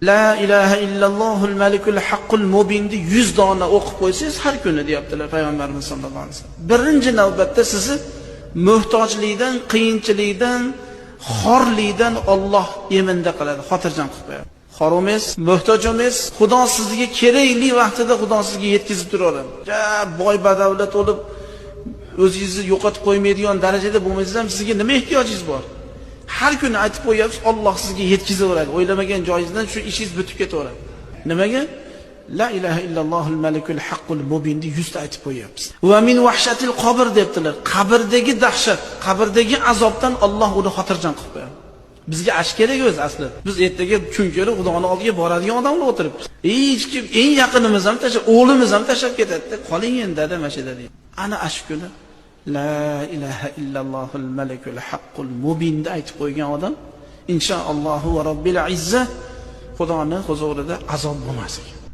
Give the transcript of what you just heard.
La ilaha illallohul malikul haqqul mubinni 100 dona o'qib qo'ysangiz har kuni deyaptilar payg'ambarimiz sollallohu alayhi vasallam. Birinchi navbatda sizni muhtojlikdan, qiyinchilikdan, xorlikdan Alloh eminda qiladi, xotirjam qilib qo'yadi. Xor emas, muhtoj emas, Xudo sizga kerakli vaqtida Xudo sizga yetkazib turadi. Boy badavlat bo'lib o'zingizni yo'qotib qo'ymaydigan darajada bo'lmaysiz ham sizga nima ehtiyojingiz bor? Har kuni aytib qo'yapsiz, Alloh sizga yetkazaveradi. O'ylamagan joyingizdan shu ishingiz bitib ketaveradi. Nimaga? La ilaha illallohul malikul haqqul mubinni 100 ta aytib qo'yapsiz. Va min vahshatil qabr debdilar. Qabrdagi dahshat, qabrdagi azobdan Alloh uni xotirjam qilib qo'yadi. Bizga ash kerak o'zi asli. Biz ertaga kun kelib Xudoning oldiga boradigan odamlar o'tiribmiz. Hech kim eng yaqinimiz ham tashlab, o'g'limiz ham tashlab ketadi. Qoling endi dada mashida deydi. Ana ash kuni La ilaha illallohul malikul haqqul mubinni aytib qo'ygan odam inshaallohu va robbil izza Xudoning huzurida azob bo'lmas ekan.